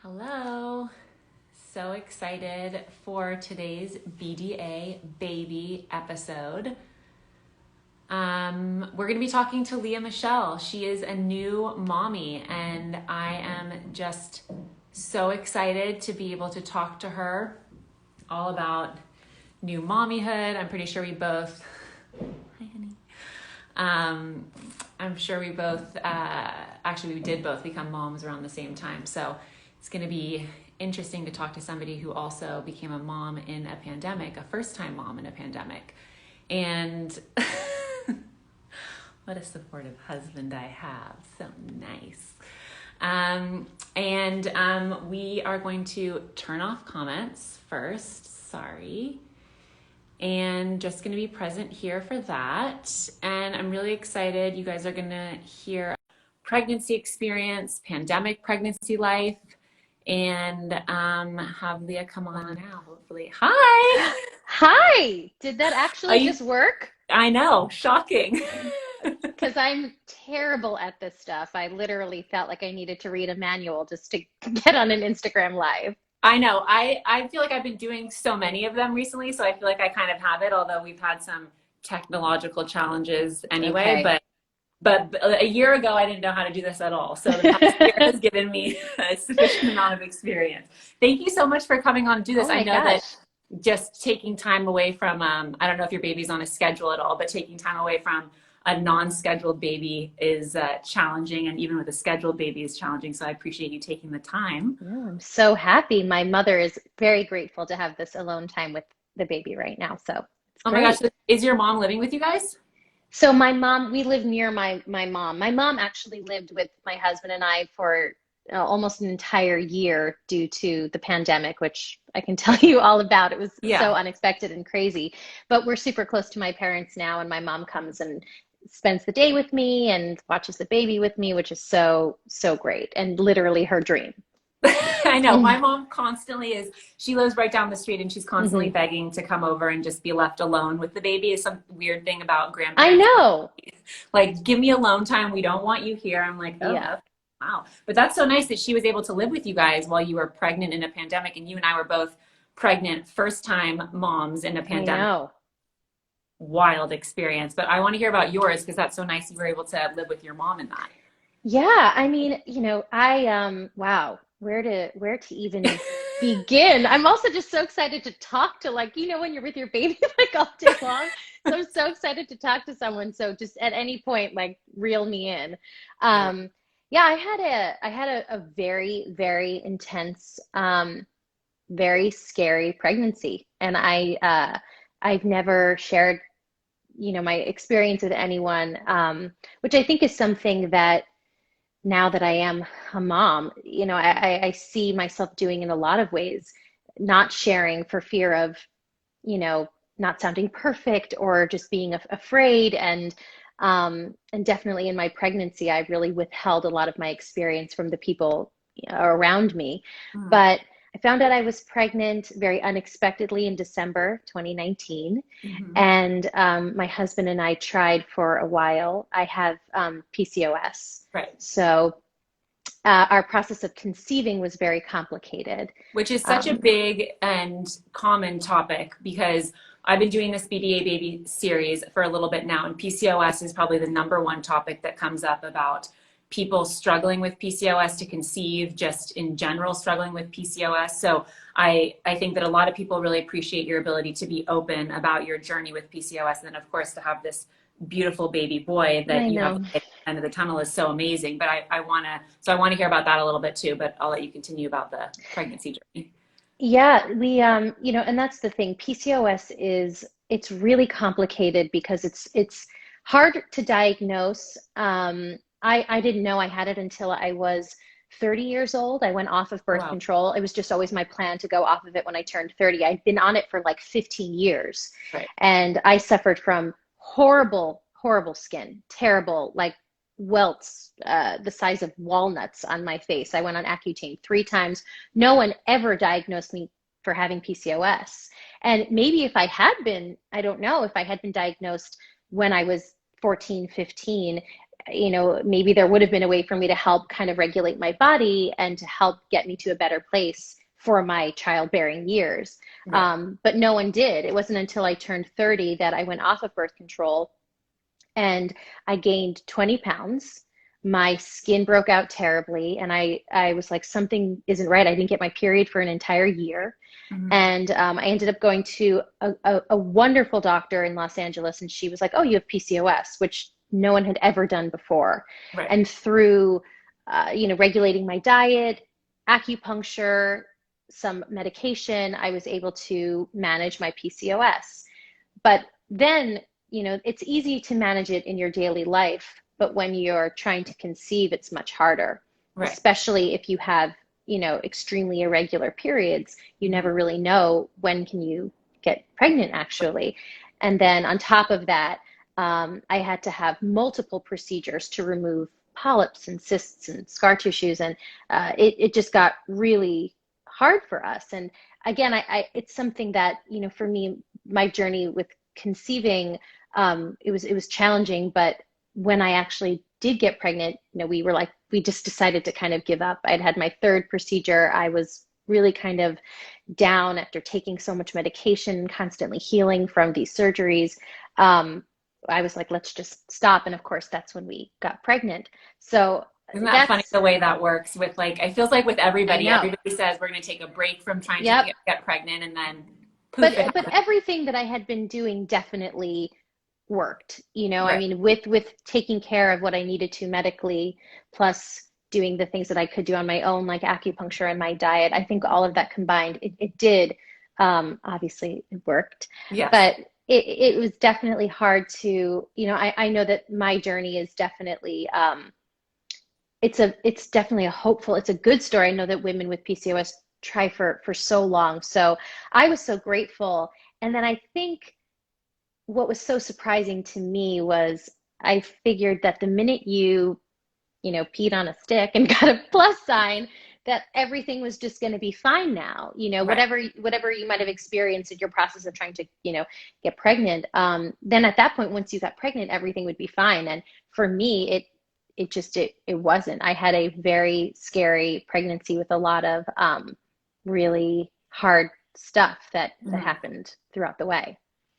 Hello. So excited for today's BDA baby episode. We're going to be talking to Lea Michele. She is a new mommy, and I am just so excited to be able to talk to her all about new mommyhood. I'm pretty sure we both, hi honey. I'm sure we both, actually we did both become moms around the same time. So it's going to be interesting to talk to somebody who also became a mom in a pandemic, a first-time mom in a pandemic. And what a supportive husband I have. So nice. We are going to turn off comments first. Sorry. And just going to be present here for that. And I'm really excited. You guys are going to hear pregnancy experience, pandemic pregnancy life, and have Lea come on now, hopefully. Hi! Hi! Did that Are actually you, just work? I know, shocking. Because I'm terrible at this stuff. I literally felt like I needed to read a manual just to get on an Instagram live. I know. I feel like I've been doing so many of them recently, so I feel like I kind of have it, although we've had some technological challenges anyway. Okay. But a year ago, I didn't know how to do this at all. So the past year has given me a sufficient amount of experience. Thank you so much for coming on to do this. Oh I my know that gosh. just taking time away from, I don't know if your baby's on a schedule at all, but taking time away from a non-scheduled baby is challenging. And even with a scheduled baby is challenging. So I appreciate you taking the time. Yeah, I'm so happy. My mother is very grateful to have this alone time with the baby right now. So it's Oh my gosh, great. is your mom living with you guys? So my mom, we live near my mom. My mom actually lived with my husband and I for almost an entire year due to the pandemic, which I can tell you all about. It was so Yeah. unexpected and crazy. But we're super close to my parents now, and my mom comes and spends the day with me and watches the baby with me, which is so great and literally her dream. I know. My mom constantly is, she lives right down the street and she's constantly Hmm. begging to come over and just be left alone with the baby. Is some weird thing about I grandparents. know. Like, give me alone time. We don't want you here. I'm like, oh, Yeah, okay. Wow. But that's so nice that she was able to live with you guys while you were pregnant in a pandemic. And you and I were both pregnant, first time moms in a I pandemic. know. Wild experience. But I want to hear about yours because that's so nice you were able to live with your mom in that. Yeah, I mean, I wow, where to even begin? I'm also just so excited to talk to when you're with your baby like all day long. So I'm so excited to talk to someone. So just at any point, like reel me in. Yeah. Um, yeah, I had a very, very intense, very scary pregnancy. And I've never shared, my experience with anyone, which I think is something that now that I am a mom, I see myself doing in a lot of ways, not sharing for fear of, you know, not sounding perfect or just being afraid. And definitely in my pregnancy, I really withheld a lot of my experience from the people around me. Mm. But I found out I was pregnant very unexpectedly in December 2019. Hmm. And my husband and I tried for a while. I have PCOS. Right. So our process of conceiving was very complicated. Which is such a Um, big and common topic because I've been doing this BDA baby series for a little bit now, and PCOS is probably the number one topic that comes up about people struggling with PCOS to conceive, just in general struggling with PCOS. So I think that a lot of people really appreciate your ability to be open about your journey with PCOS, and then of course to have this beautiful baby boy that I you have know. at the end of the tunnel is so amazing. But I want to hear about that a little bit too, but I'll let you continue about the pregnancy journey. Yeah, and that's the thing. PCOS it's really complicated because it's hard to diagnose. I didn't know I had it until I was 30 years old. I went off of Oh, birth wow. control. It was just always my plan to go off of it when I turned 30. I'd been on it for like 15 years, Right. and I suffered from horrible, horrible skin, terrible, like welts the size of walnuts on my face. I went on Accutane 3 times. No one ever diagnosed me for having PCOS. And maybe if I had been, I don't know, if I had been diagnosed when I was 14, 15, maybe there would have been a way for me to help kind of regulate my body and to help get me to a better place for my childbearing years. Right. But no one did. It wasn't until I turned 30 that I went off of birth control and I gained 20 pounds. My skin broke out terribly, and I was like, something isn't right. I didn't get my period for an entire year. Mhm. And I ended up going to a wonderful doctor in Los Angeles, and she was like, "Oh, you have PCOS," which no one had ever done before. Right. And through, regulating my diet, acupuncture, some medication, I was able to manage my PCOS. But then, it's easy to manage it in your daily life, but when you're trying to conceive, it's much harder, Right. especially if you have, extremely irregular periods. You Mhm. never really know when can you get pregnant, actually. And then on top of that, I had to have multiple procedures to remove polyps and cysts and scar tissues, and it just got really hard for us. And again, it's something that, for me, my journey with conceiving, it was challenging, but when I actually did get pregnant, we just decided to kind of give up. I'd had my third procedure. I was really kind of down after taking so much medication, constantly healing from these surgeries. Um, I was like, let's just stop. And of course, that's when we got pregnant. So Isn't that funny that's, the way that works with like, it feels like with I everybody, know. everybody says we're going to take a break from trying to Yep. get pregnant and then poof, it But happens. everything that I had been doing definitely worked. I Right. mean, with taking care of what I needed to medically, plus doing the things that I could do on my own, like acupuncture and my diet. I think all of that combined, it did. Obviously, it worked, Yes. but it was definitely hard to, I know that my journey is definitely, it's definitely a hopeful, it's a good story. I know that women with PCOS try for so long. So I was so grateful. And then I think what was so surprising to me was I figured that the minute peed on a stick and got a plus sign, that everything was just going to be fine now. Right. Whatever you might have experienced in your process of trying to, get pregnant. Then at that point, once you got pregnant, everything would be fine. And for me, it wasn't. I had a very scary pregnancy with a lot of really hard stuff that Mhm. happened throughout the way.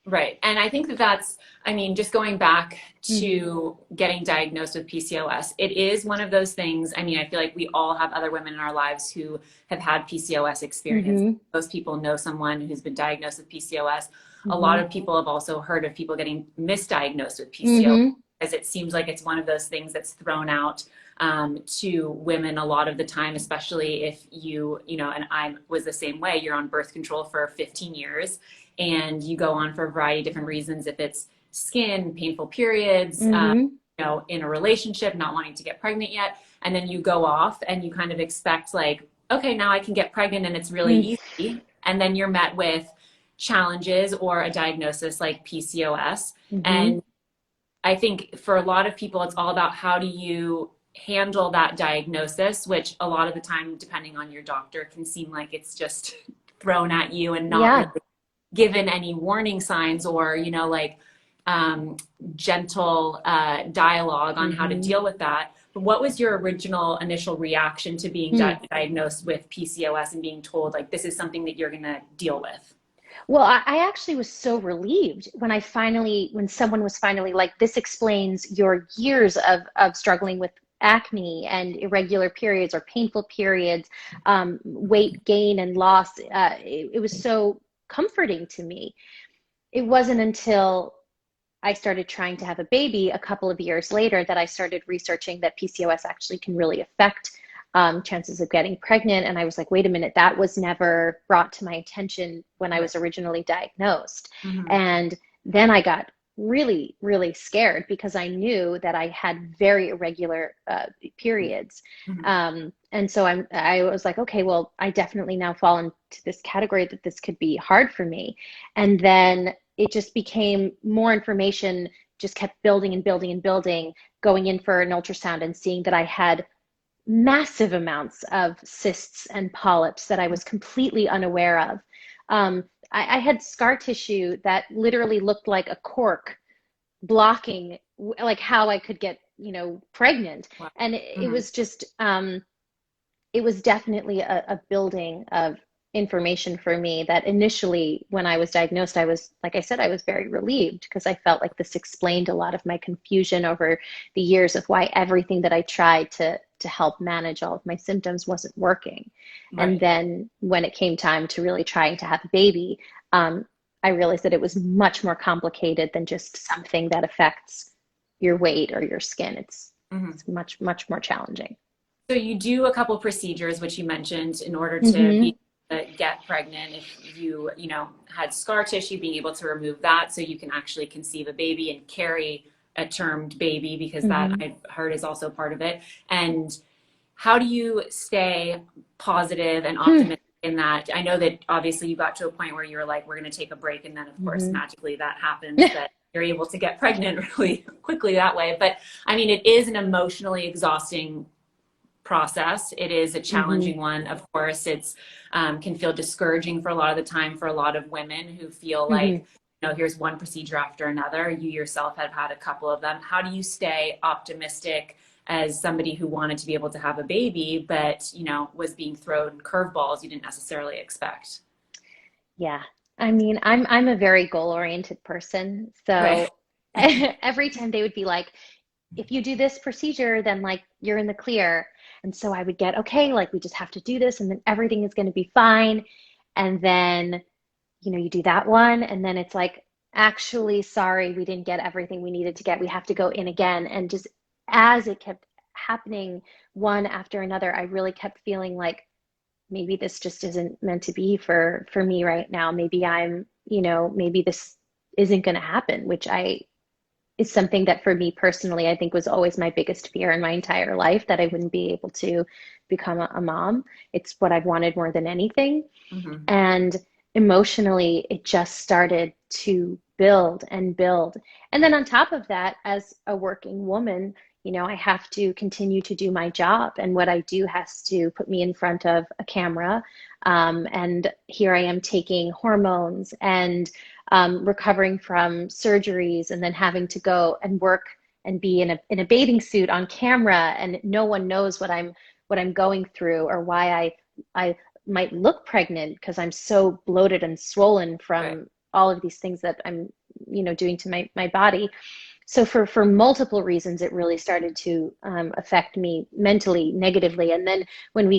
Right. And I think that that's, I mean, just going back Hmm. to getting diagnosed with PCOS, it is one of those things. I mean, I feel like we all have other women in our lives who have had PCOS experience. Hmm. Most people know someone who's been diagnosed with PCOS. A lot Hmm. of people have also heard of people getting misdiagnosed with PCOS, Hmm. as it seems like it's one of those things that's thrown out to women a lot of the time, especially if and I was the same way. You're on birth control for 15 years and you go on for a variety of different reasons. If it's skin, painful periods, Hmm. in a relationship, not wanting to get pregnant yet, and then you go off and you kind of expect like, okay, now I can get pregnant and it's really easy. And then you're met with challenges or a diagnosis like PCOS. Hmm. And I think for a lot of people, it's all about how do you handle that diagnosis, which a lot of the time, depending on your doctor, can seem like it's just thrown at you and not really Yeah. given any warning signs or, like um, gentle dialogue on how to Hmm. deal with that. But what was your original initial reaction to being Hmm. diagnosed with PCOS and being told, like, this is something that you're going to deal with? Well, I actually was so relieved when someone was finally like, this explains your years of struggling with acne and irregular periods or painful periods, weight gain and loss. It was so comforting to me. It wasn't until I started trying to have a baby a couple of years later that I started researching that PCOS actually can really affect chances of getting pregnant. And I was like, wait a minute, that was never brought to my attention when I Right. was originally diagnosed. Mm-hmm. And then I got really, really scared because I knew that I had very irregular periods. Mm-hmm. And so I was like, okay, well, I definitely now fall into this category that this could be hard for me. And then it just became more information, just kept building and building and building, going in for an ultrasound and seeing that I had massive amounts of cysts and polyps that I was completely unaware of. I had scar tissue that literally looked like a cork blocking like how I could get pregnant. Wow. And it Mhm. was just, it was definitely a building of information for me that initially, when I was diagnosed, I was, like I said, I was very relieved because I felt like this explained a lot of my confusion over the years of why everything that I tried to help manage all of my symptoms wasn't working. And Right. then when it came time to really trying to have a baby, I realized that it was much more complicated than just something that affects your weight or your skin. Mhm. It's much, much more challenging. So you do a couple procedures, which you mentioned, in order to be Hmm. get pregnant. If you had scar tissue, being able to remove that so you can actually conceive a baby and carry a termed baby, because that Hmm. I've heard is also part of it. And how do you stay positive and optimistic in that? I know that obviously you got to a point where you were like, we're going to take a break, and then of course Hmm. magically that happens, that you're able to get pregnant really quickly that way. But I mean, it is an emotionally exhausting process. It is a Hmm. challenging one. Of course, it's can feel discouraging for a lot of the time for a lot of women who feel Hmm. like, here's one procedure after another. You yourself have had a couple of them. How do you stay optimistic as somebody who wanted to be able to have a baby, but was being thrown curveballs you didn't necessarily expect? Yeah. I mean, I'm a very goal-oriented person. Right. So every time they would be like, if you do this procedure, then like you're in the clear. And so I would get, okay, like we just have to do this and then everything is going to be fine. And then, you do that one and then it's like, actually, sorry, we didn't get everything we needed to get. We have to go in again. And just as it kept happening one after another, I really kept feeling like maybe this just isn't meant to be for me right now. Maybe maybe this isn't going to happen, which I is something that for me personally, I think was always my biggest fear in my entire life, that I wouldn't be able to become a mom. It's what I've wanted more than anything. Hmm. And emotionally, it just started to build and build. And then on top of that, as a working woman, I have to continue to do my job. And what I do has to put me in front of a camera. And here I am taking hormones and recovering from surgeries and then having to go and work and be in a bathing suit on camera. And no one knows what I'm going through or why I might look pregnant because I'm so bloated and swollen Right. from all of these things that I'm, doing to my body. So for multiple reasons, it really started to affect me mentally negatively. And then when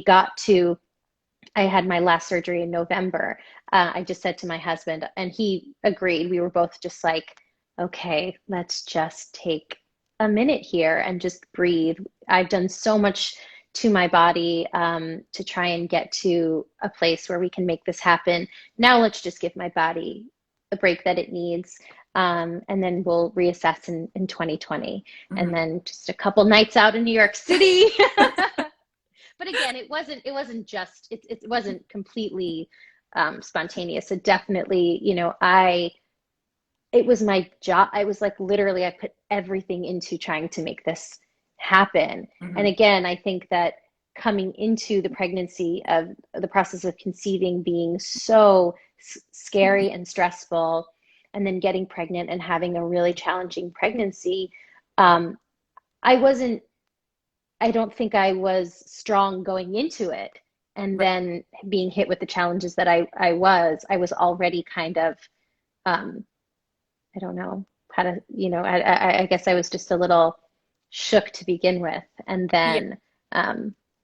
I had my last surgery in November, I just said to my husband, and he agreed. We were both just like, okay, let's just take a minute here and just breathe. I've done so much to my body to try and get to a place where we can make this happen. Now let's just give my body the break that it needs. And then we'll reassess in 2020. And Hmm. then just a couple nights out in New York City. But again, it wasn't completely spontaneous. It definitely, it was my job. I was like literally, I put everything into trying to make this happen. And Hmm. again, I think that coming into the pregnancy of the process of conceiving being so scary and stressful, and then getting pregnant and having a really challenging pregnancy, um, I wasn't, I don't think I was strong going into it. And Right. then being hit with the challenges that I was already kind of, um, I don't know how to, I guess I was just a little shook to begin with. Yeah.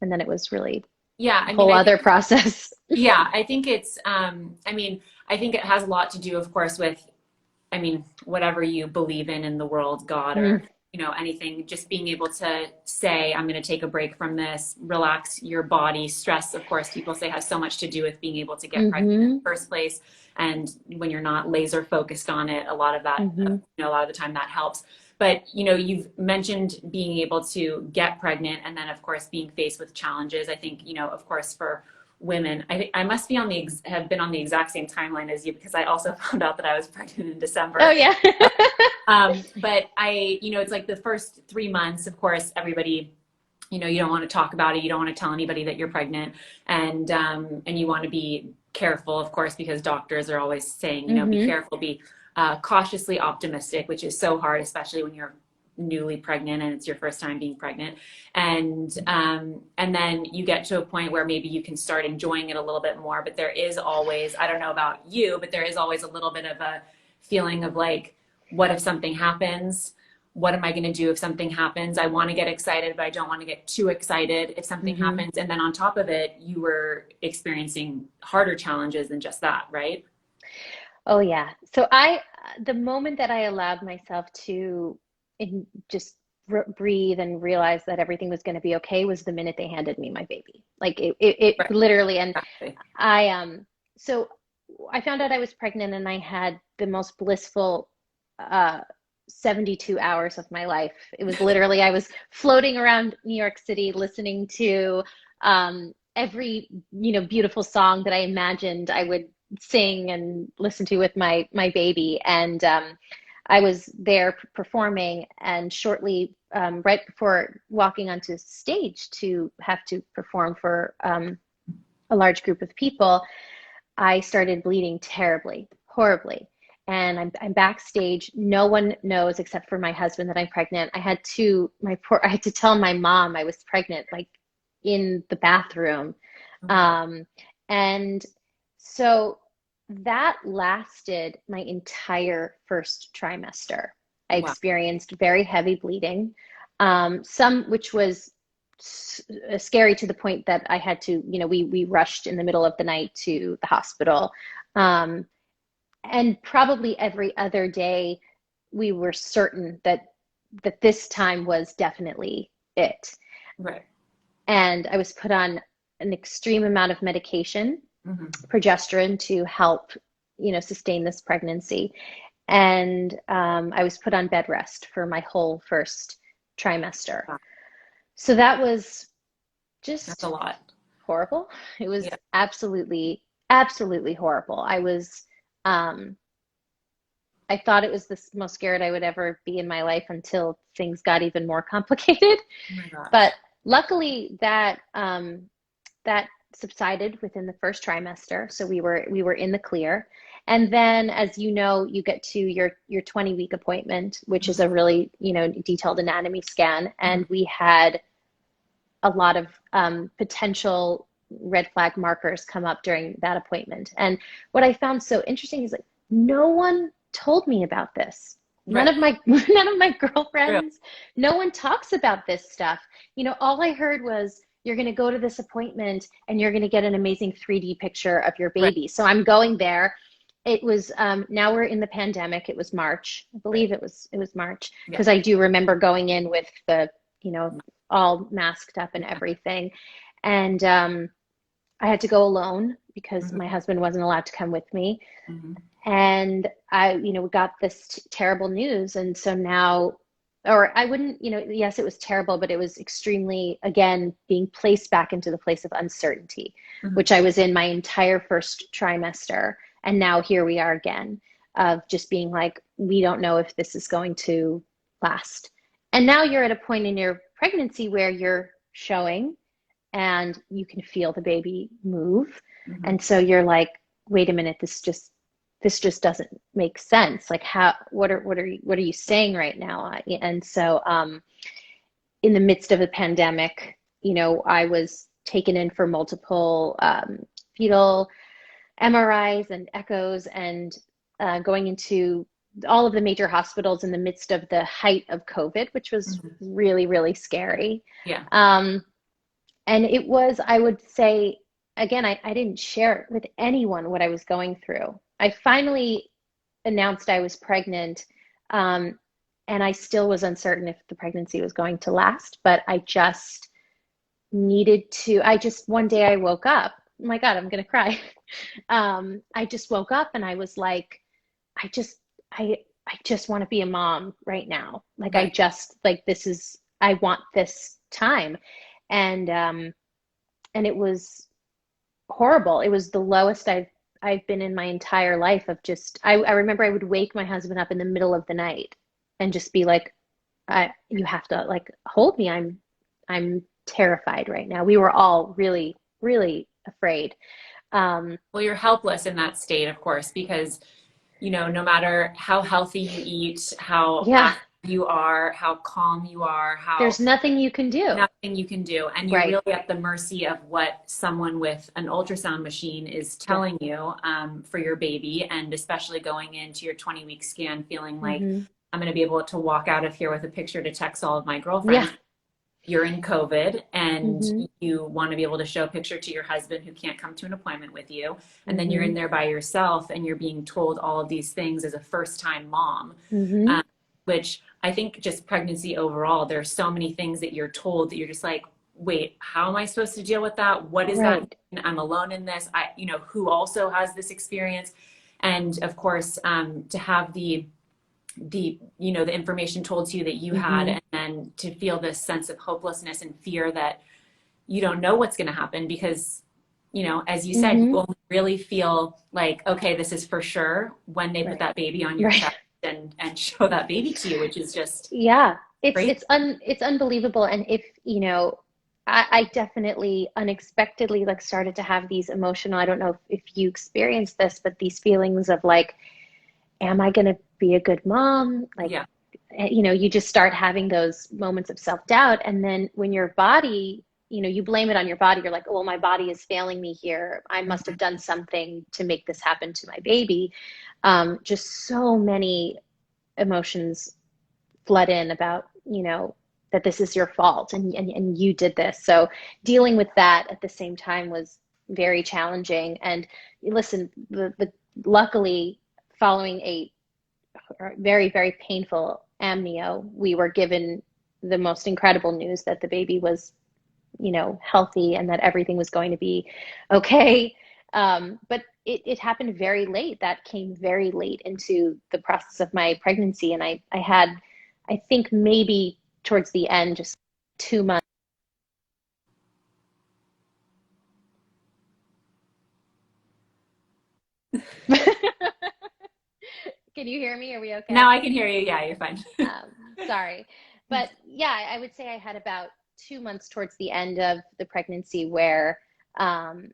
And then it was really Yeah. a I mean, whole I think other process. Yeah, I think it's, I mean, I think it has a lot to do, of course, with, I mean, whatever you believe in the world, God, or, Mm, anything, just being able to say, I'm going to take a break from this, relax your body. Stress, of course, people say has so much to do with being able to get pregnant in mm-hmm, the first place. And when you're not laser focused on it, a lot of that, mm-hmm, a lot of the time that helps. But, you've mentioned being able to get pregnant and then, of course, being faced with challenges. I think, of course, for women. I think I must be have been on the exact same timeline as you, because I also found out that I was pregnant in oh December. yeah. But it's like the first 3 months, of course, everybody, you don't want to talk about it. You don't want to tell anybody that you're pregnant, and you want to be careful, of course, because doctors are always saying, be Mm-hmm, careful, be cautiously optimistic, which is so hard, especially when you're newly pregnant and it's your first time being pregnant. And then you get to a point where maybe you can start enjoying it a little bit more. But there is always, I don't know about you, but there is always a little bit of a feeling of like, what if something happens? What am I going to do if something happens? I want to get excited, but I don't want to get too excited if something Hmm. happens. And then on top of it, you were experiencing harder challenges than just that, right? Oh yeah. So the moment that I allowed myself to just breathe and realize that everything was going to be okay was the minute they handed me my baby. Like it Right. literally, and Exactly. so I found out I was pregnant and I had the most blissful uh 72 hours of my life. It was literally, I was floating around New York City listening to every, beautiful song that I imagined I would sing and listen to with my baby. And I was there performing, and shortly, right before walking onto stage to have to perform for a large group of people, I started bleeding terribly, horribly. And I'm backstage. No one knows except for my husband that I'm pregnant. I had to tell my mom I was pregnant, like in the bathroom. Oh my God. Um, and so that lasted my entire first trimester. I Wow. experienced very heavy bleeding, some which was scary to the point that I had to, we rushed in the middle of the night to the hospital. Um, and probably every other day, we were certain that this time was definitely it. Right. And I was put on an extreme amount of medication, Hmm. progesterone, to help, sustain this pregnancy. And I was put on bed rest for my whole first trimester. Wow. So that was That's a just lot. horrible. It was Yeah. absolutely, absolutely horrible. Um, I thought it was the most scared I would ever be in my life until things got even more complicated. Oh my But gosh. luckily, that subsided within the first trimester, so we were in the clear. And then, as you know, you get to your 20-week appointment, which is a Hmm. really, detailed anatomy scan, Hmm. and we had a lot of potential red flag markers come up during that appointment. And what I found so interesting is like no one told me about this. None Right. of my none of my True. girlfriends, no one talks about this stuff. All I heard was you're going to go to this appointment and you're going to get an amazing 3D picture of your Right. baby. So I'm going there. It was now we're in the pandemic. It was March. I Right. believe it was March, Yeah. because I do remember going in with the, you know, all masked up and Yeah. everything. And I had to go alone because my Hmm. husband wasn't allowed to come with me. Hmm. And we got this terrible news. And so now, or I wouldn't, yes, it was terrible, but it was extremely, again, being placed back into the place of uncertainty, Hmm. which I was in my entire first trimester. And now here we are again, of just being like, we don't know if this is going to last. And now you're at a point in your pregnancy where you're showing and you can feel the baby move. Hmm. And so you're like, wait a minute, this just doesn't make sense. Like how what are you saying right now? And so in the midst of the pandemic, I was taken in for multiple fetal MRIs and echoes, and going into all of the major hospitals in the midst of the height of COVID, which was Hmm. really, really scary. Yeah. Um, and it was, I would say, again, I didn't share with anyone what I was going through. I finally announced I was pregnant, um, and I still was uncertain if the pregnancy was going to last, but I just one day I woke up. Oh my God, I'm gonna cry. I just woke up and I was like, I just, I just want to be a mom right now. Like Right. I want this time. And it was horrible. It was the lowest I've been in my entire life. Of just I remember I would wake my husband up in the middle of the night and just be like, you have to like hold me. I'm terrified right now. We were all really, really afraid. Um, Well, you're helpless in that state, of course, because no matter how healthy you eat, how yeah. you are, how calm you are, how There's nothing you can do. nothing you can do. And you're Right. really at the mercy of what someone with an ultrasound machine is Yeah. telling you for your baby. And especially going into your 20-week scan, feeling like Hmm. I'm going to be able to walk out of here with a picture to text all of my Yeah. girlfriends. You're in COVID and Hmm. you want to be able to show a picture to your husband who can't come to an appointment with you. And then you're Hmm. in there by yourself and you're being told all of these things as a first time mom, Hmm. um, which I think just pregnancy overall, there's so many things that you're told that you're just like, wait, how am I supposed to deal with that? What does that Right. mean? I'm alone in this. Who also has this experience? And of course, to have the information told to you that you had, Hmm. and then to feel this sense of hopelessness and fear that you don't know what's going to happen because as you said, Hmm. you only really feel like, okay, this is for sure when they put Right. that baby on your Right. chest and show that baby to you, which is just Yeah. It's crazy. it's unbelievable. And if, I definitely unexpectedly like started to have these emotional, I don't know if you experienced this, but these feelings of like, am I going to be a good mom? Like, Yeah. you just start having those moments of self-doubt. And then when your body, you blame it on your body. You're like, oh, well, my body is failing me here. I must have Mhm. done something to make this happen to my baby. Just so many emotions flood in about, that this is your fault and you did this. So dealing with that at the same time was very challenging. And listen, the luckily following a very, very painful amnio, we were given the most incredible news that the baby was, healthy and that everything was going to be okay. But it happened very late. That came very late into the process of my pregnancy. And I had, I think maybe towards the end, just 2 months. Can you hear me? Are we Now okay? I can hear you. Yeah, you're fine. Sorry. But yeah, I would say I had about 2 months towards the end of the pregnancy where um,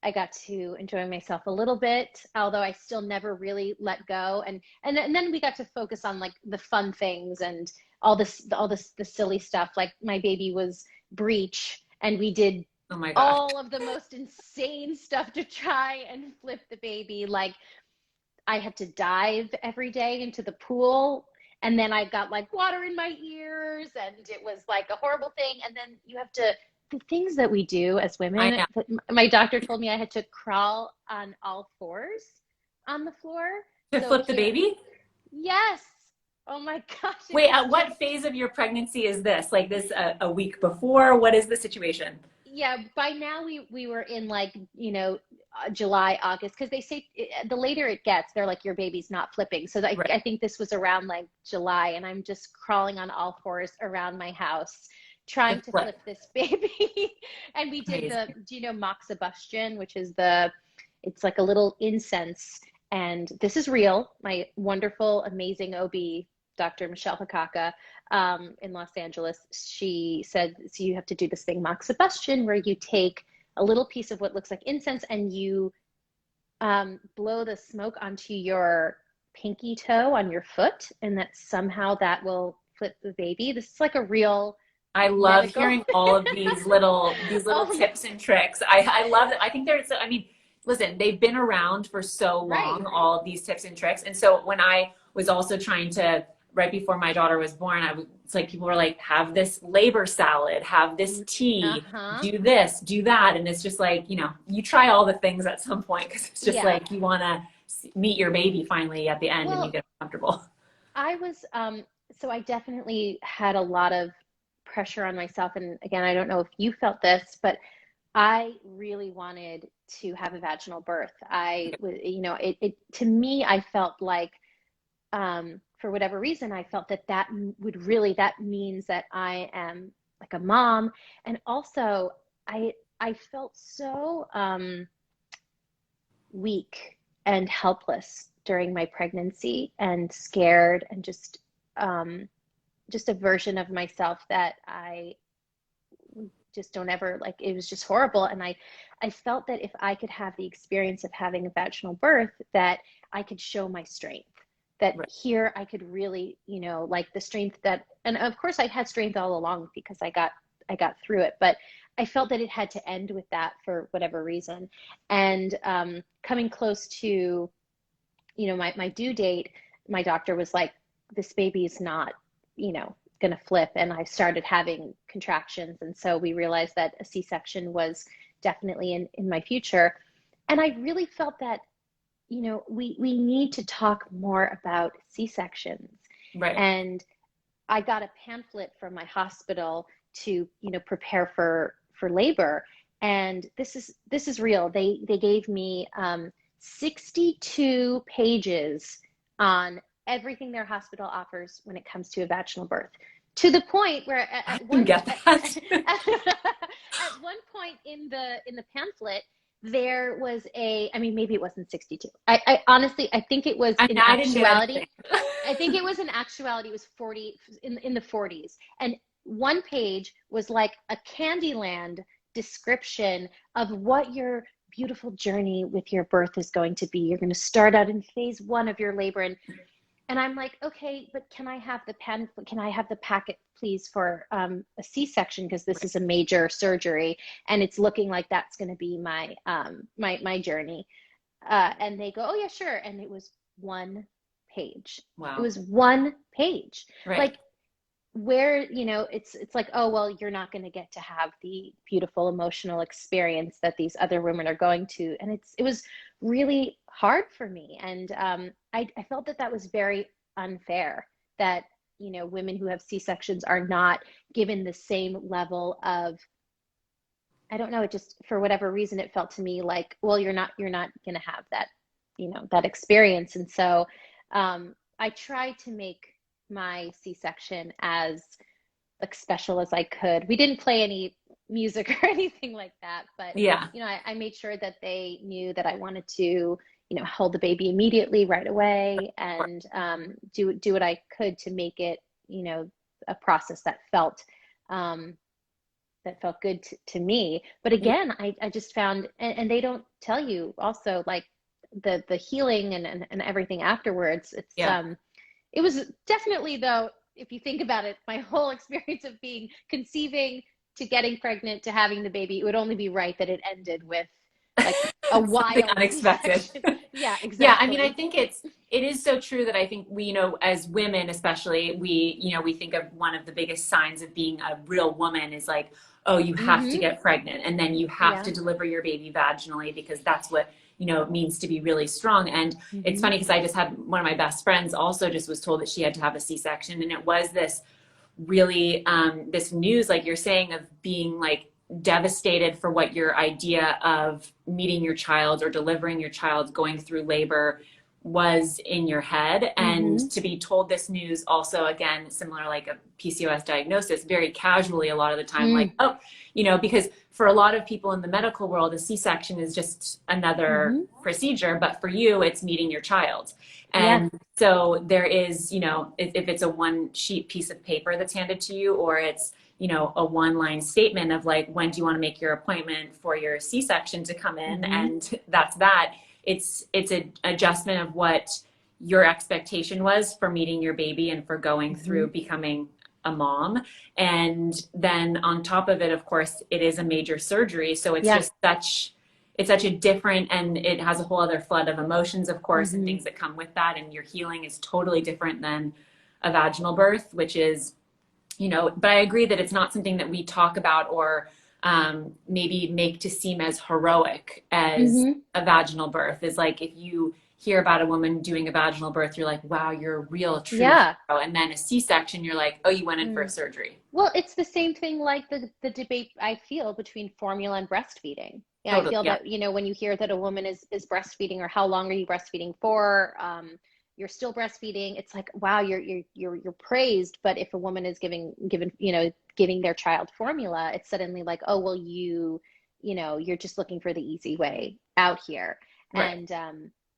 I got to enjoy myself a little bit, although I still never really let go. And then we got to focus on like the fun things and all this the silly stuff. Like my baby was breech, and we did Oh my gosh. all of the most insane stuff to try and flip the baby. Like I had to dive every day into the pool. And then I got like water in my ears, and it was like a horrible thing. And then you have to, the things that we do as I women, know. my doctor told me I had to crawl on all fours on the floor. To So flip the here, baby? yes. Oh my gosh, it Wait, was at just, what phase of your pregnancy is this? Like this a week before? What is the situation? yeah, by now we were in like, July, August, because they say the later it gets, they're like, your baby's not flipping. So Right. I think this was around like July, and I'm just crawling on all fours around my house To trying to flip. flip this baby. And we did Amazing. do you know moxibustion, which is it's like a little incense. And this is real. My wonderful, amazing OB, Dr. Michelle Hakaka, in Los Angeles, she said, so you have to do this thing, moxibustion, where you take a little piece of what looks like incense and you blow the smoke onto your pinky toe on your foot, and that somehow that will flip the baby. This is like a real I love medical. hearing all of these little Oh, tips and tricks. I love it. I think there's I mean, listen, they've been around for so right. long, all of these tips and tricks. And so when I was also trying to right before my daughter was born, it's like people were like, have this labor salad, have this tea, Uh-huh. do this, do that. And it's just like, you try all the things at some point because it's just Yeah. like you want to meet your baby finally at the end and you Well, get comfortable. I was, so I definitely had a lot of pressure on myself. And again, I don't know if you felt this, but I really wanted to have a vaginal birth. I was, to me, I felt like, for whatever reason, I felt that that means that I am like a mom. And also, I felt so, weak and helpless during my pregnancy and scared and just a version of myself that I just don't ever like. It was just horrible. And I felt that if I could have the experience of having a vaginal birth, that I could show my strength, that Right. here I could really, like the strength that, and of course I had strength all along because I got through it, but I felt that it had to end with that for whatever reason. And coming close to, my due date, my doctor was like, this baby is not, going to flip. And I started having contractions. And so we realized that a C-section was definitely in my future. And I really felt that, we need to talk more about C-sections. Right. And I got a pamphlet from my hospital to, prepare for labor. And this is real. They gave me 62 pages on everything their hospital offers when it comes to a vaginal birth. To the point where I at can one get that. at one point in the pamphlet there was I mean, maybe it wasn't 62. I honestly, I think it was I in mean, I didn't do actuality. anything. I think it was in actuality, it was 40, in the 40s. And one page was like a Candyland description of what your beautiful journey with your birth is going to be. You're going to start out in phase one of your labor. And I'm like, okay, but can I have the pen? Can I have the packet, please, for a C-section? Because this is a major surgery, and it's looking like that's going to be my journey. And they go, oh yeah, sure. And it was one page. It Wow. was one page. Right. Like where, it's like, oh well, you're not going to get to have the beautiful emotional experience that these other women are going to. And it was really hard for me. And I felt that was very unfair, that women who have C-sections are not given the same level of, I don't know, it just, for whatever reason, it felt to me like, well, you're not going to have that, that experience. And so I tried to make my C-section as like special as I could. We didn't play any music or anything like that, but Yeah. I made sure that they knew that I wanted to, hold the baby immediately right away, and do what I could to make it, a process um, that felt good to me. But Yeah. again, I just found, and they don't tell you also, like the healing and everything afterwards. Yeah. It was definitely, though, if you think about it, my whole experience of being conceiving to getting pregnant to having the baby, it would only be right that it ended with like a Something wild unexpected. C-section. Yeah, Yeah, I mean, I exactly. think it is so true that I think we, as women especially, we think of one of the biggest signs of being a real woman is like, oh, you have to Mm-hmm. get pregnant and then you have Yeah. to deliver your baby vaginally because that's what, it means to be really strong. And it's Mm-hmm. funny because I just had one of my best friends also just was told that she had to have a C-section, and it was this really this news, like you're saying, of being like devastated for what your idea of meeting your child or delivering your child going through labor was in your head. And Mm-hmm. to be told this news also, again, similar like a PCOS diagnosis, very casually a lot of the time, like, Mm. oh, because for a lot of people in the medical world, a C-section is just another Mm-hmm. procedure, but for you, it's meeting your child. Yeah. And so there is, if it's a one sheet piece of paper that's handed to you, or it's, a one line statement of like, when do you want to make your appointment for your C-section to come in? Mm-hmm. And that's that. It's an adjustment of what your expectation was for meeting your baby and for going Mm-hmm. through becoming a mom. And then on top of it, of course, it is a major surgery. So it's Yeah. just it's such a different, and it has a whole other flood of emotions, of course, and Mm-hmm. things that come with that. And your healing is totally different than a vaginal birth, which is, but I agree that it's not something that we talk about or maybe make to seem as heroic as Mm-hmm. a vaginal birth. Is like if you hear about a woman doing a vaginal birth, you're like, wow, you're a real, true Yeah. hero. And then a C-section, you're like, oh, you went in for a Mm. surgery. Well, it's the same thing like the debate I feel between formula and breastfeeding. Yeah, I Totally. feel Yeah. that, when you hear that a woman is breastfeeding, or how long are you breastfeeding for, you're still breastfeeding, it's like, wow, you're praised. But if a woman is giving their child formula, it's suddenly like, oh, well, you're just looking for the easy way out here. Right.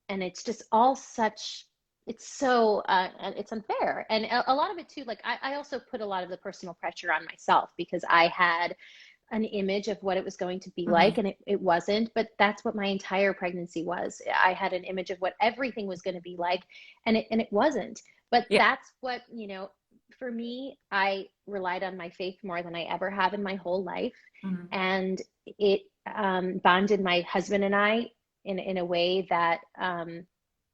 And it's just all such, it's so it's unfair. And a lot of it too, like I also put a lot of the personal pressure on myself because I had an image of what it was going to be Hmm. like, and it wasn't, but that's what my entire pregnancy was. I had an image of what everything was going to be like, and it wasn't. But Yeah. that's what, for me, I relied on my faith more than I ever have in my whole life. Hmm. And it bonded my husband and I in a way that,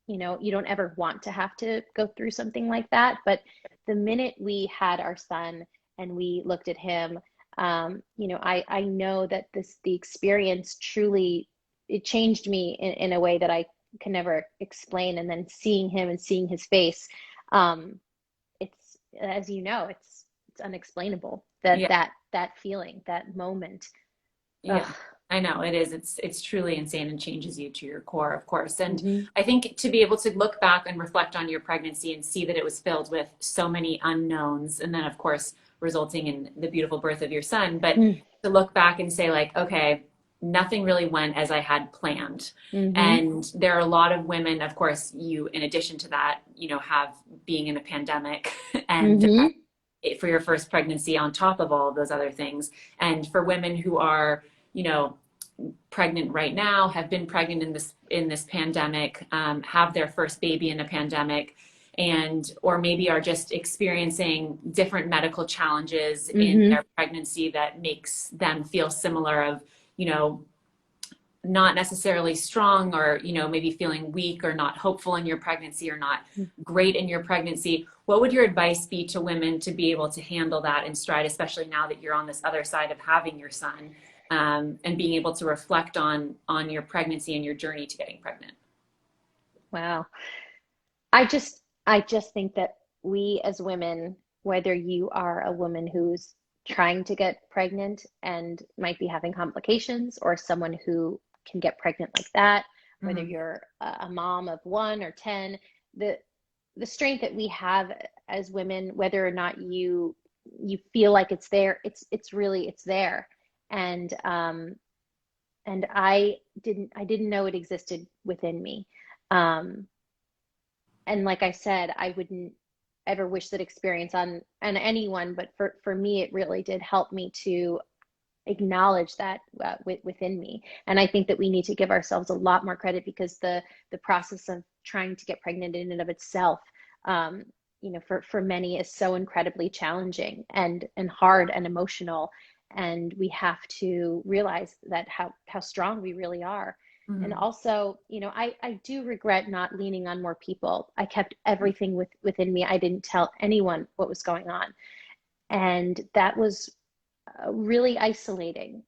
you don't ever want to have to go through something like that. But the minute we had our son and we looked at him, I know that the experience truly, it changed me in a way that I can never explain. And then seeing him and seeing his face, um, it's, as you know, it's unexplainable. That Yeah. that feeling, that moment. Ugh. Yeah, I know it is. It's truly insane and changes you to your core, of course. And Hmm. I think to be able to look back and reflect on your pregnancy and see that it was filled with so many unknowns, and then of course resulting in the beautiful birth of your son, but to look back and say like, okay, nothing really went as I had planned. Mm-hmm. And there are a lot of women, of course, you, in addition to that, have being in a pandemic and Mm-hmm. for your first pregnancy on top of all of those other things. And for women who are, you know, pregnant right now, have been pregnant in this pandemic, have their first baby in a pandemic, and or maybe are just experiencing different medical challenges in Mm-hmm. their pregnancy that makes them feel similar of, you know, not necessarily strong, or maybe feeling weak or not hopeful in your pregnancy or not great in your pregnancy. What would your advice be to women to be able to handle that in stride, especially now that you're on this other side of having your son, and being able to reflect on your pregnancy and your journey to getting pregnant? Wow. I just think that we as women, whether you are a woman who's trying to get pregnant and might be having complications, or someone who can get pregnant like that, whether Mm-hmm. you're a mom of 1 or 10, the the strength that we have as women, whether or not you feel like it's there, it's really, it's there. And I didn't know it existed within me. Um, and like I said, I wouldn't ever wish that experience on anyone, but for me, it really did help me to acknowledge that within me. And I think that we need to give ourselves a lot more credit, because the process of trying to get pregnant in and of itself, um, for many is so incredibly challenging and hard and emotional. And we have to realize that how strong we really are. And Mm-hmm. also, I do regret not leaning on more people. I kept everything within me. I didn't tell anyone what was going on. And that was really isolating.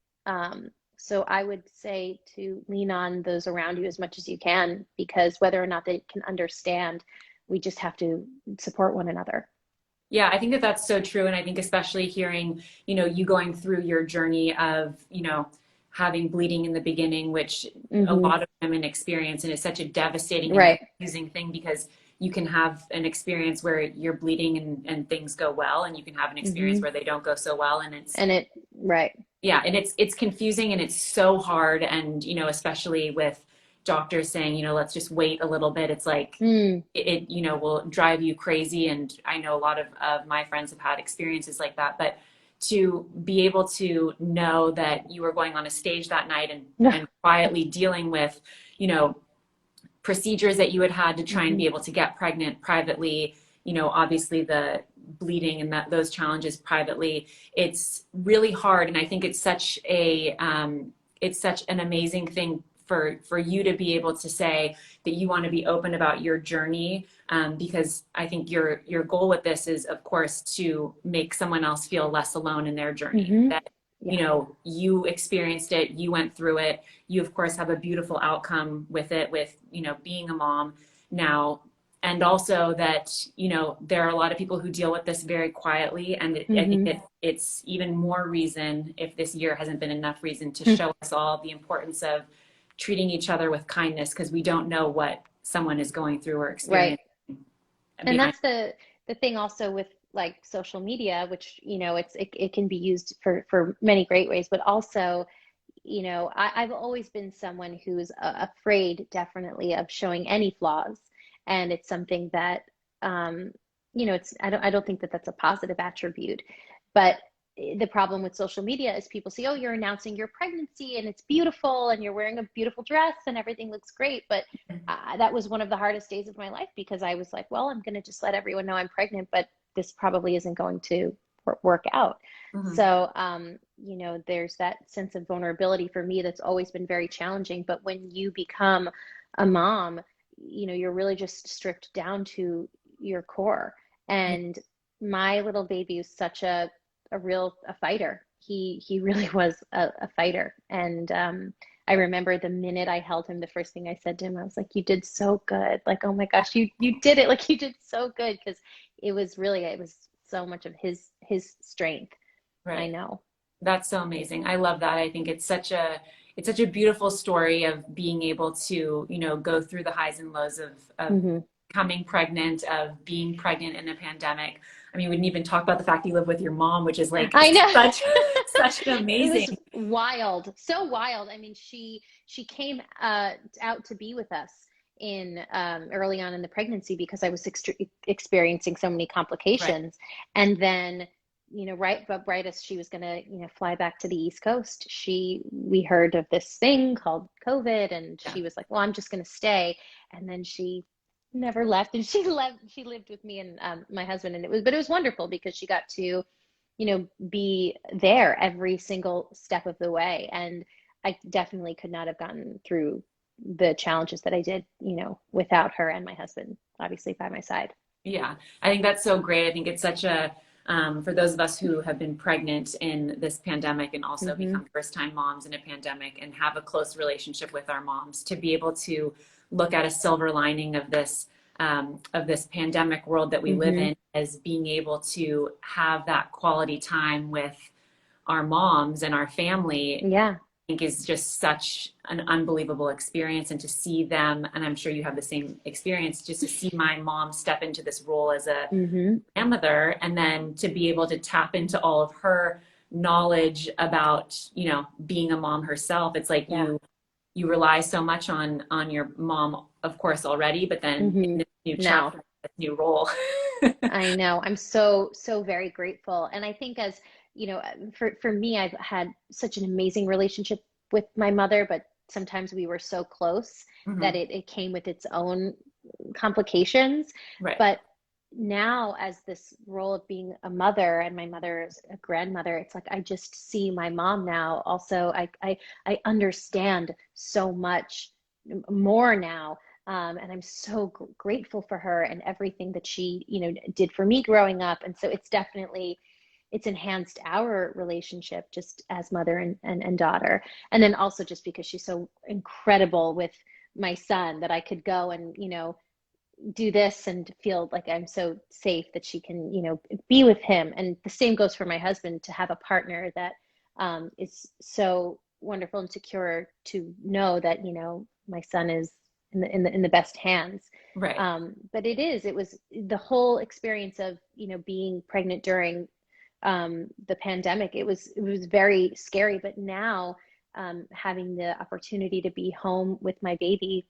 So I would say to lean on those around you as much as you can, because whether or not they can understand, we just have to support one another. Yeah, I think that that's so true. And I think especially hearing, you going through your journey of, having bleeding in the beginning, which a Hmm. lot of women experience. And it's such a devastating and Right. confusing thing, because you can have an experience where you're bleeding and things go well, and you can have an experience Hmm. where they don't go so well. And it's, And right. yeah, and it's confusing and it's so hard. And, especially with doctors saying, let's just wait a little bit. It's like, Mm. it will drive you crazy. And I know a lot of my friends have had experiences like that. But to be able to know that you were going on a stage that night and quietly dealing with, you know, procedures that you had to try and Hmm. be able to get pregnant privately, obviously the bleeding and those challenges privately, it's really hard. And I think it's such an amazing thing for you to be able to say that you want to be open about your journey, because I think your goal with this is, of course, to make someone else feel less alone in their journey. Hmm. That Yeah. you experienced it, you went through it, you of course have a beautiful outcome with it, with being a mom now. And also that there are a lot of people who deal with this very quietly. And I think Hmm. it's even more reason, if this year hasn't been enough reason, to show us all the importance of treating each other with kindness, because we don't know what someone is going through or Right. experiencing And behind. that's the thing also with like social media, which, it can be used for many great ways, but also, I've always been someone who's afraid, definitely, of showing any flaws. And it's something that, it's, I don't think that that's a positive attribute. But the problem with social media is people say, oh, you're announcing your pregnancy and it's beautiful and you're wearing a beautiful dress and everything looks great. But that was one of the hardest days of my life, because I was like, well, I'm going to just let everyone know I'm pregnant, but this probably isn't going to work out. Mm-hmm. So, there's that sense of vulnerability for me that's always been very challenging. But when you become a mom, you're really just stripped down to your core. And my little baby is such a fighter. He really was a fighter. And I remember the minute I held him, the first thing I said to him, I was like, you did so good. Like, oh my gosh, you did it. Like, you did so good. Because it was so much of his strength. Right. I know. That's so amazing. I love that. I think it's such a beautiful story of being able to, go through the highs and lows of Hmm. becoming pregnant, of being pregnant in a pandemic. I mean, we didn't even talk about the fact you live with your mom, which is like I know. such an It was amazing. wild, so wild. I mean, she came out to be with us in early on in the pregnancy, because I was experiencing so many Right. complications. And then, right as she was gonna, fly back to the East Coast, we heard of this thing called COVID, and Yeah. she was like, "Well, I'm just gonna stay." And then she never left, and she lived with me and my husband, and it was wonderful, because she got to be there every single step of the way. And I definitely could not have gotten through the challenges that I did, without her and my husband, obviously, by my side. Yeah, I think that's so great. I think it's such for those of us who have been pregnant in this pandemic and also Hmm. become first-time moms in a pandemic and have a close relationship with our moms, to be able to look at a silver lining of this pandemic world that we live Hmm. in, as being able to have that quality time with our moms and our family, Yeah. think is just such an unbelievable experience. And to see them, and I'm sure you have the same experience, just to see my mom step into this role as a Hmm. grandmother, and then to be able to tap into all of her knowledge about, being a mom herself. It's like Yeah. you rely so much on your mom, of course, already, but then Hmm. in this new Now, chapter, this new role. I know. I'm so, so very grateful. And I think, as for me, I've had such an amazing relationship with my mother, but sometimes we were so close that Hmm. it came with its own complications. Right. But now, as this role of being a mother, and my mother is a grandmother, it's like I just see my mom now. Also, I understand so much more now. And I'm so grateful for her and everything that she, did for me growing up. And so it's enhanced our relationship, just as mother and daughter. And then also just because she's so incredible with my son, that I could go and, do this and feel like I'm so safe that she can, be with him. And the same goes for my husband, to have a partner that is so wonderful and secure, to know that, my son is in the best hands. Right. But it was the whole experience of, being pregnant during the pandemic. It was very scary, but now having the opportunity to be home with my baby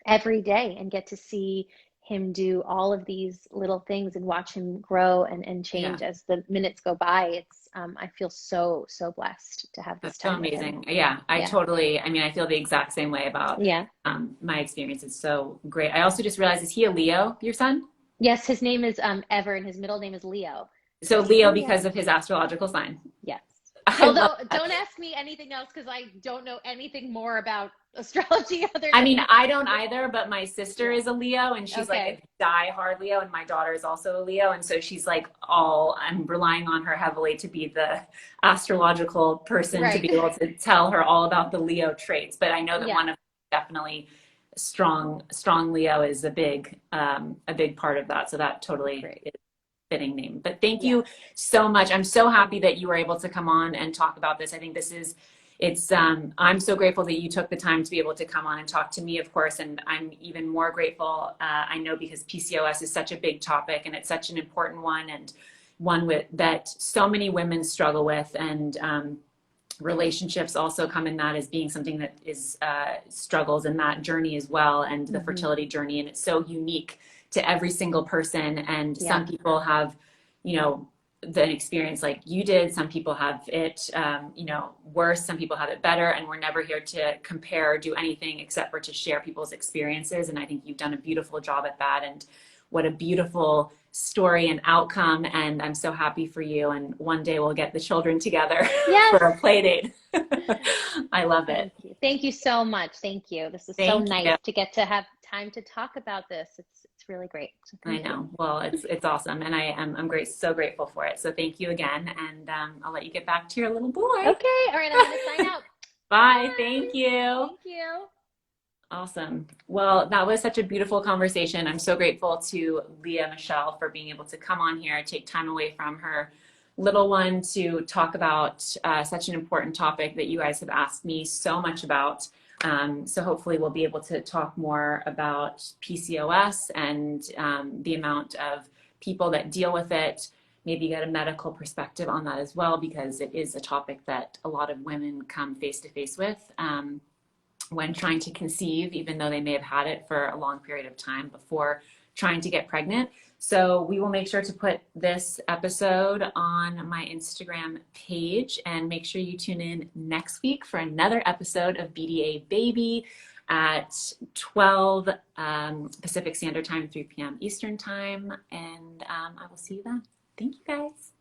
every day and get to see him do all of these little things and watch him grow and Yeah. change as the minutes go by. I feel so, so blessed to have this That's so time with him. amazing. Yeah, Yeah. I mean, I feel the exact same way about Yeah. my experience. It's so great. I also just realized, is he a Leo, your son? Yes, his name is Ever, and his middle name is Leo. So So he's a Leo Leo. because of his astrological sign. Yes. I love Although, that. don't ask me anything else, because I don't know anything more about astrology other I than mean, that. I don't either, but my sister Yeah. is a Leo and she's like Okay. a die-hard Leo, and my daughter is also a Leo. And so she's like I'm relying on her heavily to be the astrological person to Right. be able to tell her all about the Leo traits. But I know that Yeah. one of definitely strong Leo is a big part of that. So that totally Great. is a fitting name. But thank Yeah. you so much. I'm so happy that you were able to come on and talk about this. I think I'm so grateful that you took the time to be able to come on and talk to me, of course, and I'm even more grateful, I know, because PCOS is such a big topic and it's such an important one, and one that so many women struggle with, and relationships also come in that as being something that is struggles in that journey as well, and the Hmm. fertility journey, and it's so unique to every single person, and Yeah. some people have, you know, the experience like you did. Some people have it, you know, worse. Some people have it better. And we're never here to compare or do anything except for to share people's experiences. And I think you've done a beautiful job at that. And what a beautiful story and outcome. And I'm so happy for you. And one day we'll get the children together for Yes. a play date. I love it. Thank you. Thank you so much. Thank you. This is so Thank nice you. to get to have time to talk about this. It's really great. So I thank you. know. Well, it's awesome, and I'm great, so grateful for it. So thank you again, and I'll let you get back to your little boy. Okay. All right. I'm going to sign out. Bye. Bye. Thank you. Thank you. Awesome. Well, that was such a beautiful conversation. I'm so grateful to Lea Michele for being able to come on here, take time away from her little one to talk about such an important topic that you guys have asked me so much about. So hopefully we'll be able to talk more about PCOS and the amount of people that deal with it, maybe get a medical perspective on that as well, because it is a topic that a lot of women come face to face with. When trying to conceive, even though they may have had it for a long period of time before trying to get pregnant. So we will make sure to put this episode on my Instagram page, and make sure you tune in next week for another episode of BDA Baby at 12 Pacific Standard Time, 3 p.m. Eastern Time. And I will see you then. Thank you guys.